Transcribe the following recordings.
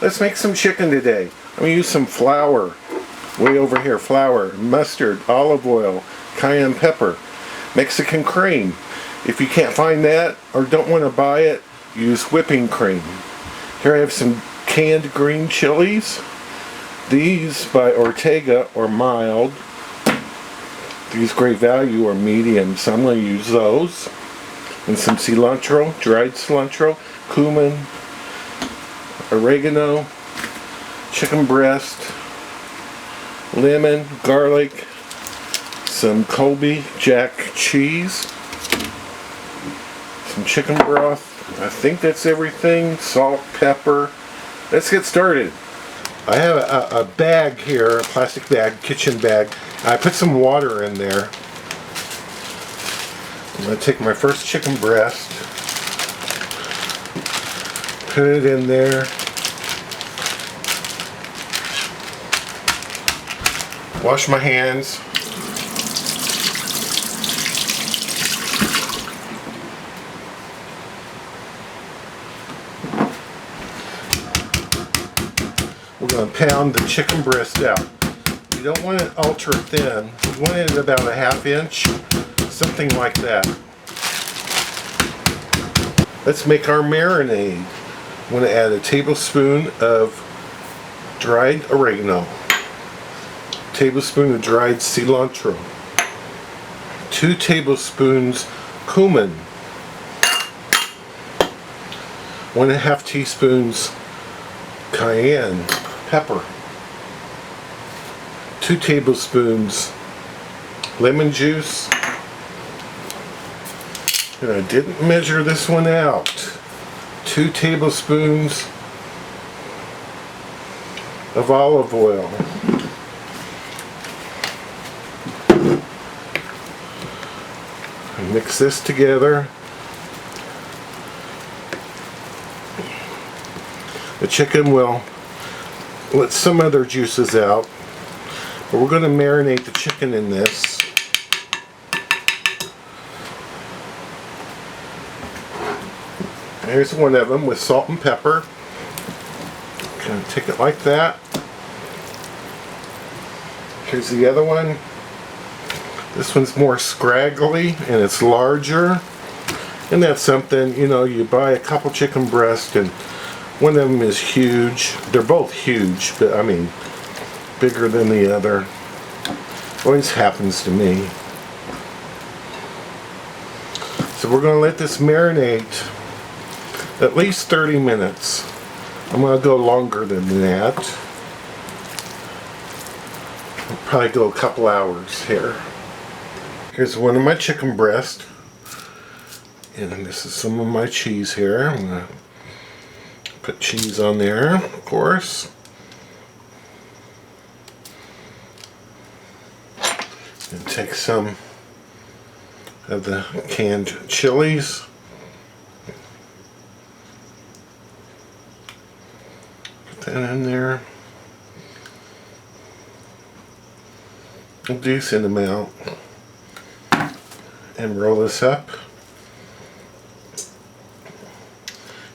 Let's make some chicken today. I'm going to use some flour. Way over here, flour, mustard, olive oil, cayenne pepper, Mexican cream. If you can't find that or don't want to buy it, use whipping cream. Here I have some canned green chilies. These by Ortega are mild. These Great Value are medium, so I'm going to use those. And some cilantro, dried cilantro, cumin, oregano, chicken breast, lemon, garlic, some colbyjack cheese, some chicken broth. I think that's everything. Salt, pepper. Let's get started. I have a bag here, a plastic bag, kitchen bag. I put some water in there. I'm going to take my first chicken breast, put it in there. Wash my hands. We're going to pound the chicken breast out. You don't want it ultra thin. You want it about a ½ inch, something like that. Let's make our marinade. I'm going to add a tablespoon of dried oregano, tablespoon of dried cilantro, 2 tablespoons cumin, 1½ teaspoons cayenne pepper, 2 tablespoons lemon juice, and I didn't measure this one out, 2 tablespoons of olive oil, and mix this together. The chicken will let some other juices out, but we're going to marinate the chicken in this. There's one of them with salt and pepper. Kind of take it like that. Here's the other one. This one's more scraggly and it's larger. And that's something, you know, you buy a couple chicken breasts and one of them is huge. They're both huge, but I mean, bigger than the other. Always happens to me. So we're going to let this marinate at least 30 minutes. I'm going to go longer than that. I'll probably go a couple hours here. Here's one of my chicken breasts. And this is some of my cheese here. I'm going to put cheese on there, of course. And take some of the canned chilies. Put that in there. A decent amount. And roll this up.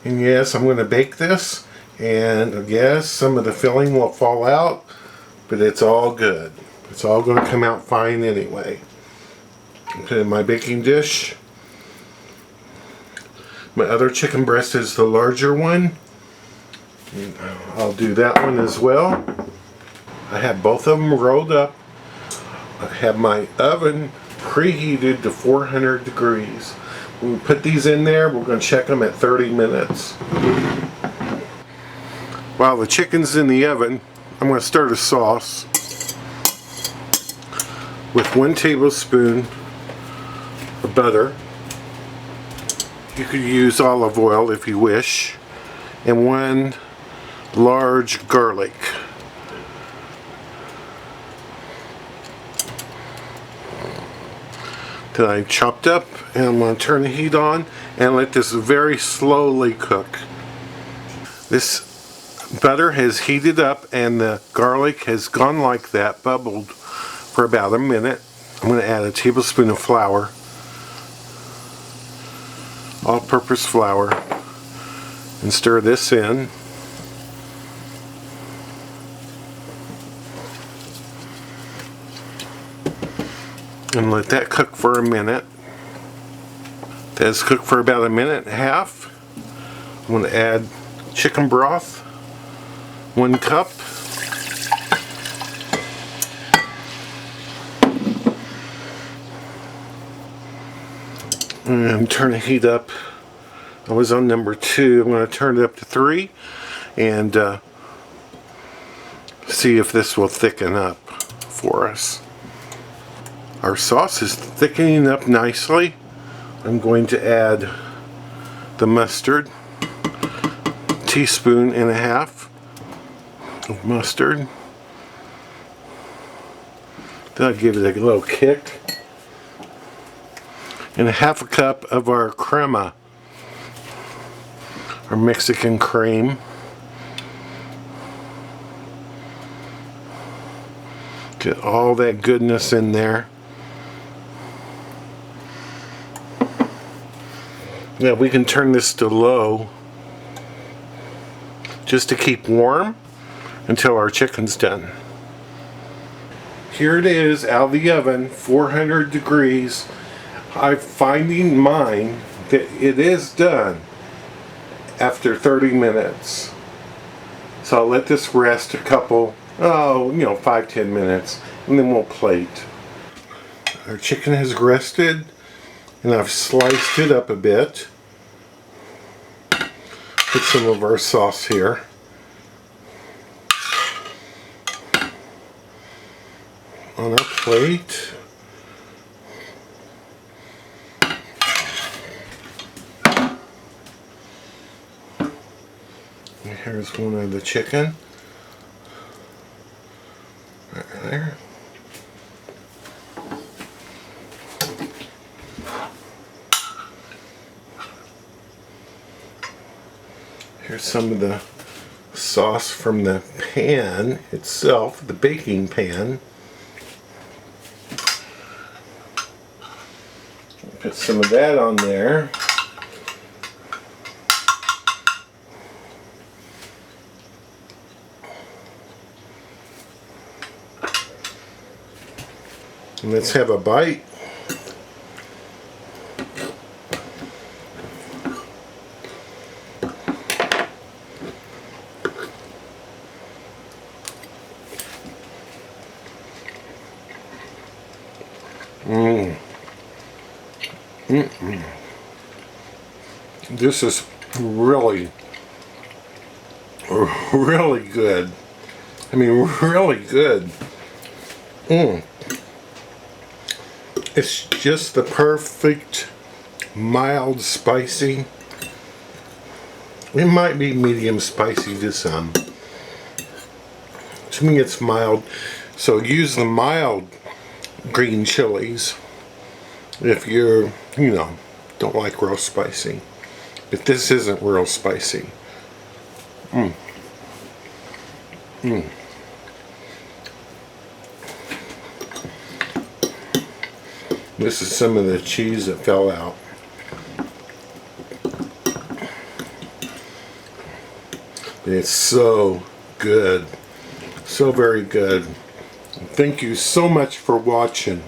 And yes, I'm going to bake this, and yes, some of the filling will fall out, but it's all good. It's all going to come out fine anyway. Put it in my baking dish. My other chicken breast is the larger one. And I'll do that one as well. I have both of them rolled up. I have my oven preheated to 400 degrees. When we put these in there, we're going to check them at 30 minutes. While the chicken's in the oven, I'm going to start a sauce with 1 tablespoon of butter. You could use olive oil if you wish, and 1 large garlic. That I chopped up, and I'm going to turn the heat on and let this very slowly cook. This butter has heated up and the garlic has gone like that, bubbled for about a minute. I'm going to add a tablespoon of flour, all-purpose flour, and stir this in. and let that cook for a minute. That's cooked for about a minute and a half. I'm going to add chicken broth, 1 cup. And turn the heat up. I was on number 2. I'm going to turn it up to 3 and see if this will thicken up for us. Our sauce is thickening up nicely. I'm going to add the mustard, 1.5 teaspoons of mustard. That'll give it a little kick. And 1/2 cup of our Crema, our Mexican cream. Get all that goodness in there. Yeah, we can turn this to low just to keep warm until our chicken's done. Here it is out of the oven, 400 degrees. I'm finding mine that it is done after 30 minutes. So I'll let this rest a couple, 5-10 minutes, and then we'll plate. Our chicken has rested, and I've sliced it up a bit. Put some of our sauce here. On our plate. And here's one of the chicken. Right there. Here's some of the sauce from the pan itself, the baking pan. Put some of that on there. And let's have a bite. This is really good. I mean, really good. It's just the perfect mild spicy. It might be medium spicy to some. To me it's mild. So use the mild green chilies if you're, don't like real spicy. But this isn't real spicy. This is some of the cheese that fell out. It's so good. So very good. Thank you so much for watching.